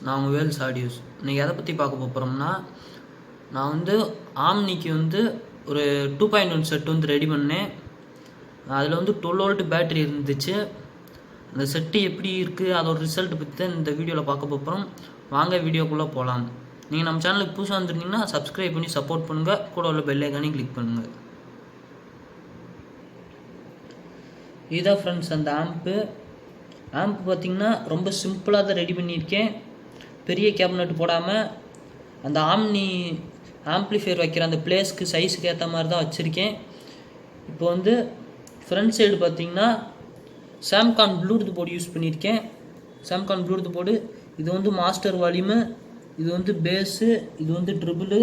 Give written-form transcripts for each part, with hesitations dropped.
நான் உங்கள் Wales audios. இன்றைக்கி எதை பற்றி பார்க்க போகிறோம்னா, நான் வந்து ஆம்னிக்கு வந்து ஒரு 2.1 செட் வந்து ரெடி பண்ணேன். அதில் வந்து 12 வோல்ட் பேட்ரி இருந்துச்சு. அந்த செட்டு எப்படி இருக்குது, அதோட ரிசல்ட் பற்றி தான் இந்த வீடியோவில் பார்க்க போகிறோம். வாங்க வீடியோக்குள்ளே போகலாம். நீங்கள் நம்ம சேனலுக்கு புதுசாக வந்துருந்தீங்கன்னா சப்ஸ்கிரைப் பண்ணி சப்போர்ட் பண்ணுங்கள். கூட உள்ள பெல் ஐக்கானையும் கிளிக் பண்ணுங்கள். இதுதான் ஃப்ரெண்ட்ஸ் அந்த ஆம்ப்பு பார்த்திங்கன்னா ரொம்ப சிம்பிளாக தான் ரெடி பண்ணியிருக்கேன். பெரிய கேபினட் போடாமல் அந்த ஆம்னி ஆம்ப்ளிஃபையர் வைக்கிற அந்த பிளேஸ்க்கு சைஸுக்கு ஏற்ற மாதிரி தான் வச்சுருக்கேன். இப்போ வந்து ஃப்ரண்ட் சைடு பார்த்திங்கன்னா சாம்கான் ப்ளூடூத் போர்டு யூஸ் பண்ணியிருக்கேன். சாம்கான் ப்ளூடூத் போர்டு, இது வந்து மாஸ்டர் வால்யூமு, இது வந்து பேஸு, இது வந்து ட்ரிபிளு.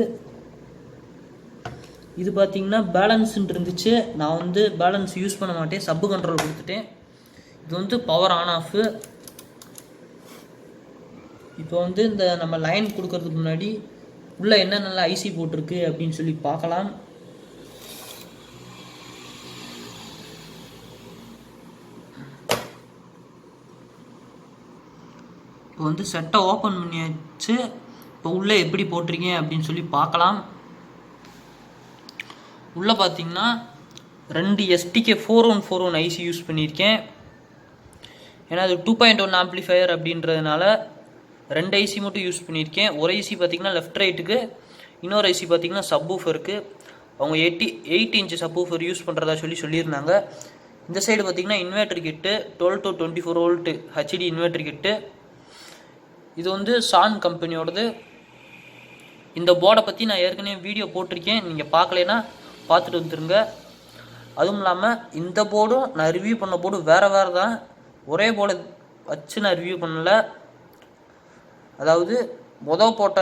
இது பார்த்திங்கன்னா பேலன்ஸுன்னு இருந்துச்சு. நான் வந்து பேலன்ஸ் யூஸ் பண்ண மாட்டேன், சப்பு கண்ட்ரோல் கொடுத்துட்டேன். இது வந்து பவர் ஆன் ஆஃபு. இப்போ வந்து இந்த நம்ம லைன் கொடுக்கறதுக்கு முன்னாடி உள்ளே என்னென்ன ஐசி போட்டிருக்கு அப்படின்னு சொல்லி பார்க்கலாம். இப்போ வந்து செட்டை ஓப்பன் பண்ணியாச்சு. இப்போ உள்ளே எப்படி போட்டிருக்கேன் அப்படின்னு சொல்லி பார்க்கலாம். உள்ளே பார்த்தீங்கன்னா 2 STK 4141 ஐசி யூஸ் பண்ணியிருக்கேன். ஏன்னா அது 2.1 ஆம்ப்ளிஃபையர் அப்படின்றதுனால 2 ஐசி மட்டும் யூஸ் பண்ணியிருக்கேன். ஒரு ஐசி பார்த்திங்கன்னா லெஃப்ட் ரைட்டுக்கு, இன்னொரு ஐசி பார்த்திங்கன்னா சப்வூஃபருக்கு. அவங்க 8 இன்ச் சப்வூஃபர் யூஸ் பண்ணுறதா சொல்லியிருந்தாங்க. இந்த சைடு பார்த்திங்கன்னா inverter kit 12 to 24 volt HD inverter kit. இது வந்து சான் கம்பெனியோடது. இந்த போர்டை பற்றி நான் ஏற்கனவே வீடியோ போட்டிருக்கேன், நீங்கள் பார்க்கலைன்னா பார்த்துட்டு வந்துருங்க. அதுவும் இல்லாமல் இந்த போர்டும் நான் ரிவ்யூ பண்ண போர்டு வேறு தான். ஒரே போர்டை வச்சு நான் ரிவ்யூ பண்ணல. அதாவது போட்ட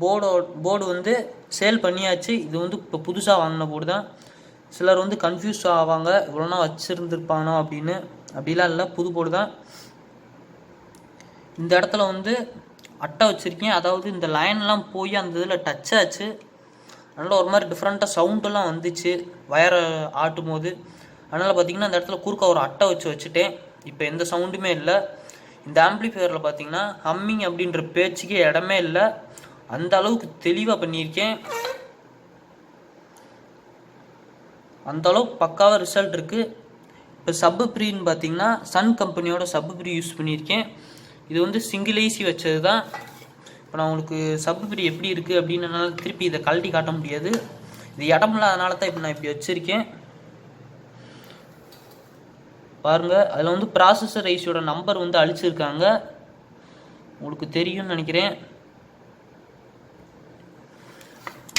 போர்டு வந்து சேல் பண்ணியாச்சு. இது வந்து இப்போ புதுசாக வாங்கின போர்டு தான். சிலர் வந்து கன்ஃபியூஸ் ஆவாங்க, இவ்வளோனா வச்சுருந்துருப்பானோ அப்படின்னு. அப்படிலாம் இல்லை, புது போர்டு தான். இந்த இடத்துல வந்து அட்டை வச்சுருக்கேன். அதாவது இந்த லைன்லாம் போய் அந்த இதில் டச் ஆச்சு. அதனால் ஒரு மாதிரி டிஃப்ரெண்ட்டாக சவுண்டெல்லாம் வந்துச்சு வயரை ஆட்டும் போது. அதனால் பார்த்திங்கன்னா அந்த இடத்துல குறுக்க ஒரு அட்டை வச்சுட்டேன். இப்போ எந்த சவுண்டுமே இல்லை. இந்த ஆம்ப்ளிஃபையரில் பார்த்திங்கன்னா ஹம்மிங் அப்படின்ற பேச்சுக்கே இடமே இல்லை. அந்த அளவுக்கு தெளிவாக பண்ணியிருக்கேன். அந்த அளவுக்கு பக்காவாக ரிசல்ட் இருக்குது. இப்போ சப்பு ப்ரீன்னு பார்த்திங்கன்னா சன் கம்பெனியோட சப்பு ப்ரீ யூஸ் பண்ணியிருக்கேன். இது வந்து சிங்கிள் ஐசி வச்சது தான். இப்போ நான் உங்களுக்கு சப்பு ப்ரீ எப்படி இருக்குது அப்படின்னு என்னால் திருப்பி இதை கழட்டி காட்ட முடியாது. இது இடம் இல்லாதனால தான் இப்போ நான் இப்படி வச்சுருக்கேன். பாருங்கள், அதில் வந்து ப்ராசஸர் ஐசியோட நம்பர் வந்து அழிச்சிருக்காங்க, உங்களுக்கு தெரியும்னு நினைக்கிறேன்.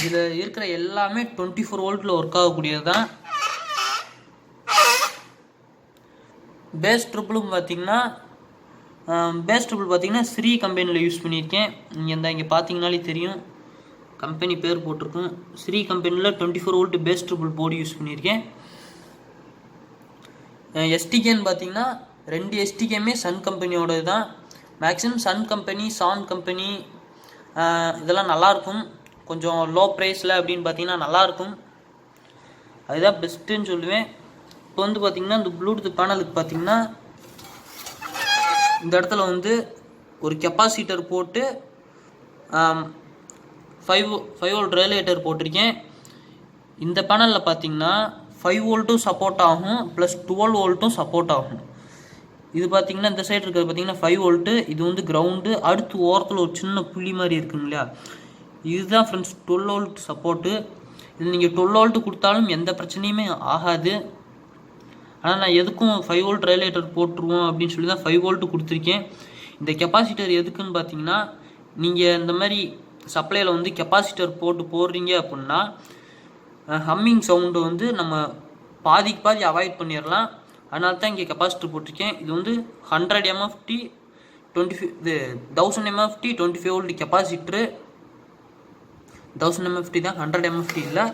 இதில் இருக்கிற எல்லாமே 24 வோல்ட்டில் ஒர்க் ஆகக்கூடியது தான். பேஸ் ட்ரிபிளும் பார்த்திங்கன்னா ஸ்ரீ கம்பெனியில் யூஸ் பண்ணியிருக்கேன். நீங்கள் இங்கே பார்த்தீங்கனாலே தெரியும், கம்பெனி பேர் போட்டிருக்கும். ஸ்ரீ கம்பெனியில் 24 volt phase triple board use பண்ணியிருக்கேன். எஸ்டிகேன்னு பார்த்தீங்கன்னா 2 எஸ்டிகேமே சன் கம்பெனியோடது தான். மேக்ஸிமம் சன் கம்பெனி, சான் கம்பெனி இதெல்லாம் நல்லாயிருக்கும். கொஞ்சம் லோ ப்ரைஸில் அப்படின்னு பார்த்தீங்கன்னா நல்லாயிருக்கும். அதுதான் பெஸ்ட்டுன்னு சொல்லுவேன். இப்போ வந்து பார்த்திங்கன்னா இந்த ப்ளூடூத் பேனலுக்கு பார்த்திங்கன்னா இந்த இடத்துல வந்து ஒரு கெப்பாசிட்டர் போட்டு 5 வோல்ட் ரெகுலேட்டர் போட்டிருக்கேன். இந்த பேனலில் பார்த்திங்கன்னா 5 வோல்ட்டும் சப்போர்ட் ஆகும், ப்ளஸ் 12 வோல்ட்டும் சப்போர்ட் ஆகும். இது பார்த்திங்கன்னா இந்த சைடு இருக்கிறது பார்த்திங்கன்னா 5 வோல்ட்டு, இது வந்து கிரவுண்டு. அடுத்து ஓரத்தில் ஒரு சின்ன புள்ளி மாதிரி இருக்குங்க இல்லையா, இதுதான் ஃப்ரெண்ட்ஸ் 12 வோல்ட் சப்போர்ட்டு. இது நீங்கள் 12 வோல்ட்டு கொடுத்தாலும் எந்த பிரச்சனையுமே ஆகாது. ஆனால் நான் எதுக்கும் 5 வோல்ட் ரெகுலேட்டர் போட்டுருவோம் அப்படின்னு சொல்லி தான் 5 வோல்ட்டு கொடுத்துருக்கேன். இந்த கெப்பாசிட்டர் எதுக்குன்னு பார்த்தீங்கன்னா, நீங்கள் இந்த மாதிரி சப்ளையில் வந்து கெப்பாசிட்டர் போடுறீங்க அப்படின்னா ஹம்மிங் சவுண்டு வந்து நம்ம பாதி அவாய்ட் பண்ணிடலாம். அதனால தான் இங்கே கெப்பாசிட்டர் போட்டிருக்கேன். இது வந்து 100 MFT 1000 MFT 25 volt capacitor. 1000 MFT தான், 100 MFT இல்லை.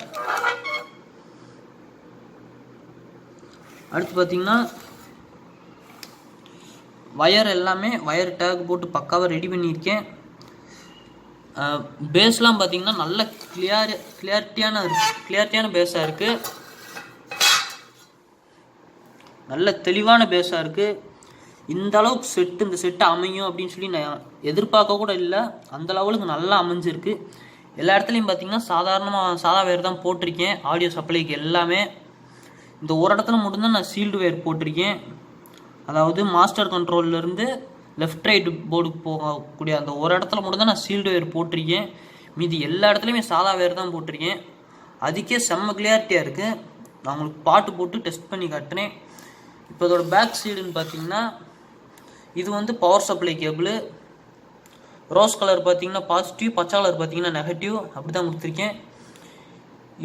அடுத்து பார்த்திங்கன்னா வயர் எல்லாமே வயர் டேக் போட்டு பக்காவாக ரெடி பண்ணியிருக்கேன். பேஸ்லாம் பார்த்திங்கன்னா நல்ல கிளியாரிட்டியான பேஸாக இருக்குது. நல்ல தெளிவான பேஸாக இருக்குது. இந்த அளவுக்கு இந்த செட்டு அமையும் அப்படின்னு சொல்லி நான் எதிர்பார்க்க கூட இல்லை. அந்த லெவலுக்கு நல்லா அமைஞ்சிருக்கு. எல்லா இடத்துலையும் பார்த்தீங்கன்னா சாதா வேர் தான் போட்டிருக்கேன். ஆடியோ சப்ளைக்கு எல்லாமே இந்த ஒரு இடத்துல மட்டும்தான் நான் சீல்டு வேர் போட்டிருக்கேன். அதாவது மாஸ்டர் கண்ட்ரோல்லேருந்து லெஃப்ட் ரைட் போர்டுக்கு போகக்கூடிய அந்த ஒரு இடத்துல மட்டும்தான் நான் சீல்டு வேர் போட்டிருக்கேன். மீதி எல்லா இடத்துலையுமே சாதா வேர் தான் போட்டிருக்கேன். அதுக்கே செம்ம கிளியாரிட்டியாக இருக்குது. நான் உங்களுக்கு பாட்டு போட்டு டெஸ்ட் பண்ணி காட்டுறேன். இப்போ இதோட பேக் சைடுன்னு பார்த்தீங்கன்னா இது வந்து power supply cable. Rose colour பார்த்தீங்கன்னா பாசிட்டிவ், பச்சை கலர் பார்த்தீங்கன்னா நெகட்டிவ், அப்படி தான் கொடுத்துருக்கேன்.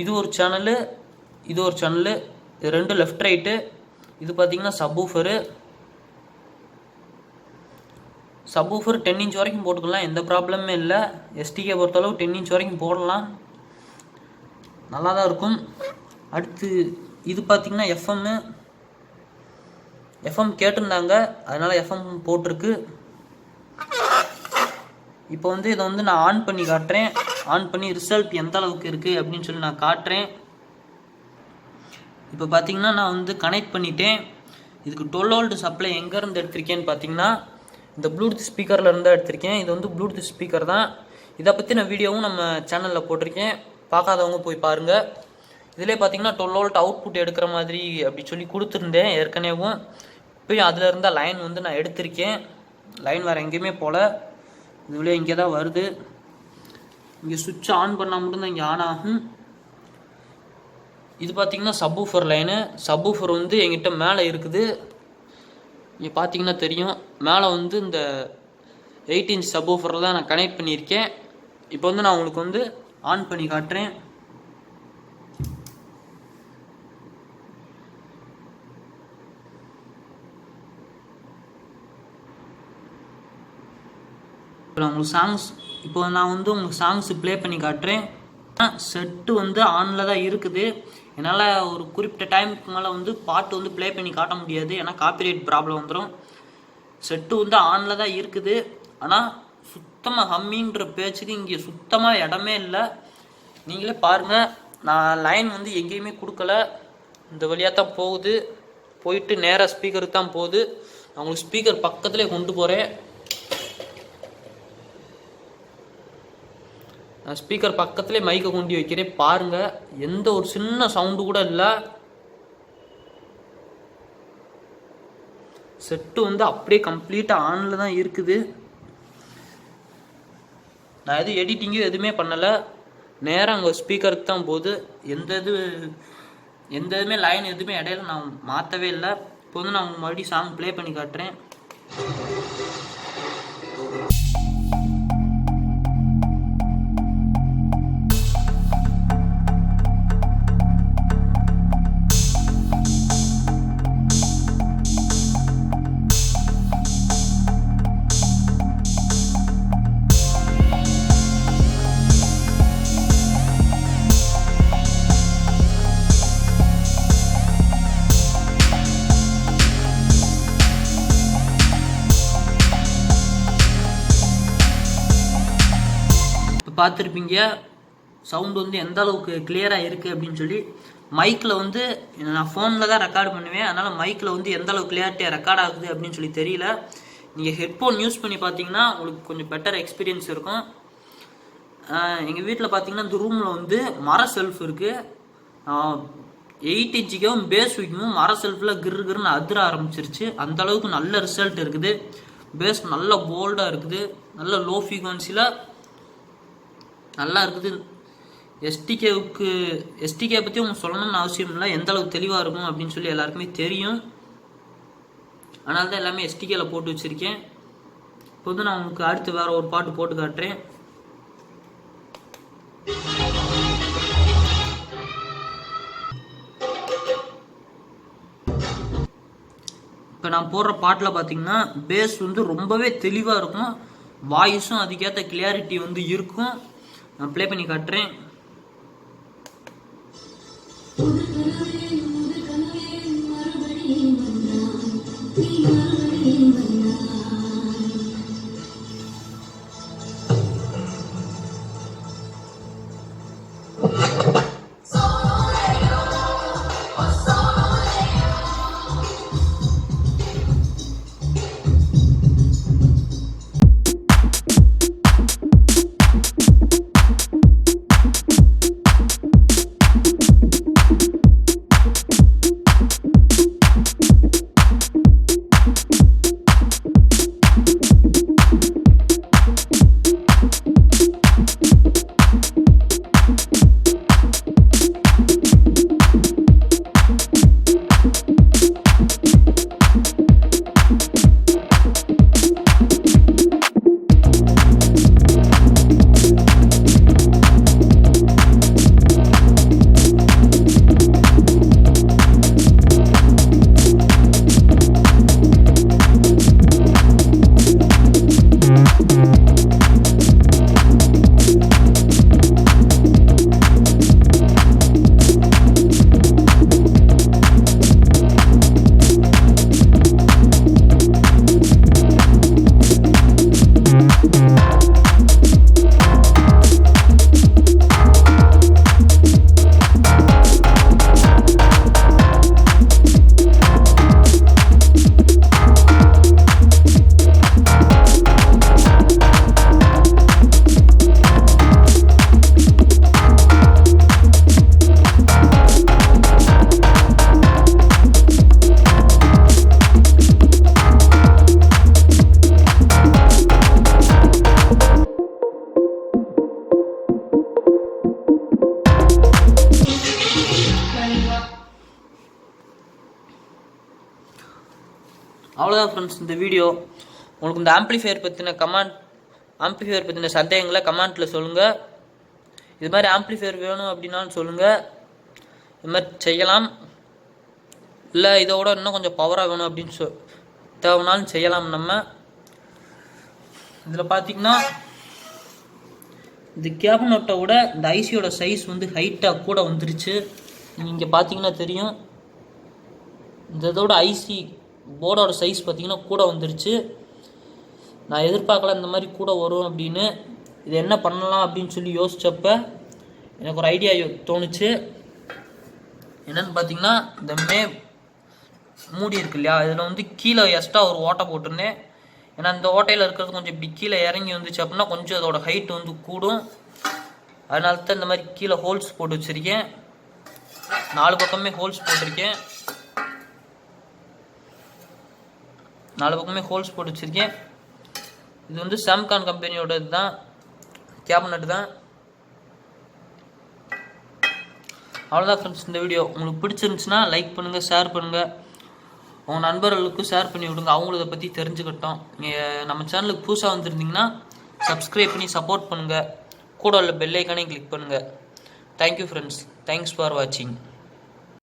இது ஒரு சேனலு, இது ஒரு சேனலு, இது ரெண்டு லெஃப்ட் ரைட்டு. இது பார்த்தீங்கன்னா சப்வூஃபரு. சப்வூஃபர் 10 இன்ச் வரைக்கும் போட்டுக்கலாம், எந்த ப்ராப்ளமே இல்லை. எஸ்டிகே பொறுத்தளவு 10 இன்ச் வரைக்கும் போடலாம், நல்லா தான் இருக்கும். அடுத்து இது பார்த்தீங்கன்னா எஃப்எம் கேட்டிருந்தாங்க, அதனால் எஃப்எம் போட்டிருக்கு. இப்போ வந்து இதை வந்து நான் ஆன் பண்ணி காட்டுறேன். ஆன் பண்ணி ரிசல்ட் எந்த அளவுக்கு இருக்குது அப்படின்னு சொல்லி நான் காட்டுறேன். இப்போ பார்த்தீங்கன்னா நான் வந்து கனெக்ட் பண்ணிட்டேன். இதுக்கு 12 வோல்ட் சப்ளை எங்கேருந்து எடுத்திருக்கேன்னு பார்த்தீங்கன்னா இந்த ப்ளூடூத் ஸ்பீக்கரில் இருந்தால் எடுத்திருக்கேன். இது வந்து ப்ளூடூத் ஸ்பீக்கர் தான். இதை பற்றின வீடியோவும் நம்ம சேனலில் போட்டிருக்கேன், பார்க்காதவங்க போய் பாருங்கள். இதிலே பார்த்தீங்கன்னா 12 வோல்ட் அவுட்புட் எடுக்கிற மாதிரி அப்படி சொல்லி கொடுத்துருந்தேன் ஏற்கனவே. இப்போயும் அதில் இருந்தால் லைன் வந்து நான் எடுத்திருக்கேன். லைன் வேறு எங்கேயுமே போகல, இதுலேயே இங்கே தான் வருது. இங்கே சுவிட்ச் ஆன் பண்ணால் மட்டும்தான் இங்கே ஆன் ஆகும். இது பார்த்தீங்கன்னா சப்வூஃபர் லைனு. சப்வூஃபர் வந்து எங்கிட்ட மேலே இருக்குது, இங்கே பார்த்தீங்கன்னா தெரியும். மேலே வந்து இந்த 8 இன்ச் சப்வூஃபரில் தான் நான் கனெக்ட் பண்ணியிருக்கேன். இப்போ வந்து நான் உங்களுக்கு வந்து ஆன் பண்ணி காட்டுறேன். இப்போ நான் வந்து உங்களுக்கு சாங்ஸ் ப்ளே பண்ணி காட்டுறேன். செட்டு வந்து ஆனில் தான் இருக்குது. என்னால் ஒரு குறிப்பிட்ட டைமுக்கு மேலே வந்து பாட்டு வந்து ப்ளே பண்ணி காட்ட முடியாது, ஏன்னா காப்பிரைட் ப்ராப்ளம் வந்துடும். செட்டு வந்து ஆனில் தான் இருக்குது, ஆனால் சுத்தமாக ஹம்மிங்கிற பேச்சுக்கு இங்கே சுத்தமாக இடமே இல்லை. நீங்களே பாருங்கள், நான் லைன் வந்து எங்கேயுமே கொடுக்கல, இந்த வழியாக தான் போகுது. போயிட்டு நேராக ஸ்பீக்கருக்கு தான் போகுது. நான் உங்களுக்கு ஸ்பீக்கர் பக்கத்துலேயே கொண்டு போகிறேன். நான் ஸ்பீக்கர் பக்கத்துலேயே மைக்கை கொண்டு வைக்கிறேன், பாருங்கள். எந்த ஒரு சின்ன சவுண்டு கூட இல்லை. செட்டு வந்து அப்படியே கம்ப்ளீட்டாக ஆனில் தான் இருக்குது. நான் எதுவும் எடிட்டிங்கும் எதுவுமே பண்ணலை, நேராக அங்கே ஸ்பீக்கருக்கு தான் போகுது. எந்த இதுவுமே லைன் எதுவுமே இடையில நான் மாற்றவே இல்லை. இப்போ வந்து நான் மறுபடியும் சாங் ப்ளே பண்ணி காட்டுறேன். பார்த்துருப்பீங்க சவுண்டு வந்து எந்த அளவுக்கு கிளியராக இருக்குது அப்படின்னு சொல்லி. மைக்கில் வந்து நான் ஃபோனில் தான் ரெக்கார்டு பண்ணுவேன், அதனால் மைக்கில் வந்து எந்த அளவுக்கு கிளியாரிட்டியாக ரெக்கார்ட் ஆகுது அப்படின்னு சொல்லி தெரியல. நீங்கள் ஹெட்ஃபோன் யூஸ் பண்ணி பார்த்தீங்கன்னா உங்களுக்கு கொஞ்சம் பெட்டர் எக்ஸ்பீரியன்ஸ் இருக்கும். எங்கள் வீட்டில் பார்த்தீங்கன்னா இந்த ரூமில் வந்து மர செல்ஃப் இருக்குது. 8 இன்ச்சுக்கும் பேஸ் வைக்கணும், மர செல்ஃபில் கிருன்னு அதிர ஆரம்பிச்சிருச்சு. அந்தளவுக்கு நல்ல ரிசல்ட் இருக்குது. பேஸ் நல்ல போல்டாக இருக்குது, நல்ல லோ ஃப்ரீக்வன்சியில் நல்லா இருக்குது. எஸ்டிகே பற்றி உங்களுக்கு சொல்லணும்னு அவசியம் இல்லை, எந்த அளவுக்கு தெளிவாக இருக்கும் அப்படின்னு சொல்லி எல்லாருக்குமே தெரியும். அதனால தான் எல்லாமே எஸ்டிகேல போட்டு வச்சுருக்கேன். இப்போ வந்து நான் உங்களுக்கு அடுத்து வேறு ஒரு பாட்டு போட்டு காட்டுறேன். இப்போ நான் போடுற பாட்டில் பார்த்தீங்கன்னா பேஸ் வந்து ரொம்பவே தெளிவாக இருக்கும், வாய்ஸும் அதுக்கேற்ற கிளியாரிட்டி வந்து இருக்கும். நான் ப்ளே பண்ணி காட்டுறேன். அவ்வளோதான் ஃப்ரெண்ட்ஸ் இந்த வீடியோ. உங்களுக்கு இந்த ஆம்ப்ளிஃபையர் பற்றின சந்தேகங்களை கமெண்ட்டில் சொல்லுங்கள். இது மாதிரி ஆம்ப்ளிஃபையர் வேணும் அப்படின்னாலும் சொல்லுங்கள், இது மாதிரி செய்யலாம். இல்லை இதோட இன்னும் கொஞ்சம் பவராக வேணும் அப்படின்னு தேவைனாலும் செய்யலாம். நம்ம இதில் பார்த்தீங்கன்னா இந்த கேபினட்டை விட இந்த ஐசியோட சைஸ் வந்து ஹைட்டாக கூட வந்துருச்சு. நீங்கள் இங்கே பார்த்தீங்கன்னா தெரியும், இதோட ஐசி போர்டோட சைஸ் பார்த்தீங்கன்னா கூட வந்துருச்சு. நான் எதிர்பார்க்கல இந்த மாதிரி கூட வரும் அப்படின்னு. இது என்ன பண்ணலாம் அப்படின்னு சொல்லி யோசிச்சப்ப எனக்கு ஒரு ஐடியா தோணுச்சு. என்னன்னு பார்த்தீங்கன்னா இந்த மூடி இருக்கு இல்லையா, இதில் வந்து கீழே எக்ஸ்ட்ரா ஒரு ஓட்டை போட்டிருந்தேன். ஏன்னா இந்த ஓட்டையில் இருக்கிறது கொஞ்சம் இப்படி கீழே இறங்கி வந்துச்சு அப்படின்னா கொஞ்சம் அதோட ஹைட் வந்து கூடும். அதனால தான் இந்த மாதிரி கீழே ஹோல்ஸ் போட்டு வச்சுருக்கேன். 4 பக்கமே ஹோல்ஸ் போட்டிருக்கேன். 4 பக்கமே ஹோல்ஸ் போட்டு வச்சுருக்கேன். இது வந்து சாம்கான் கம்பெனியோட இதுதான், கேபினட் தான். அவ்வளோதான் ஃப்ரெண்ட்ஸ் இந்த வீடியோ. உங்களுக்கு பிடிச்சிருந்துச்சுன்னா லைக் பண்ணுங்கள், ஷேர் பண்ணுங்கள், உங்கள் நண்பர்களுக்கு ஷேர் பண்ணி விடுங்க, அவங்களும் இதை பற்றி தெரிஞ்சுக்கிட்டோம். நீங்கள் நம்ம சேனலுக்கு புதுசாக வந்துருந்தீங்கன்னா சப்ஸ்கிரைப் பண்ணி சப்போர்ட் பண்ணுங்கள், கூட உள்ள பெல் ஐக்கானையும் கிளிக் பண்ணுங்கள். தேங்க்யூ ஃப்ரெண்ட்ஸ், தேங்க்ஸ் ஃபார் வாட்சிங்.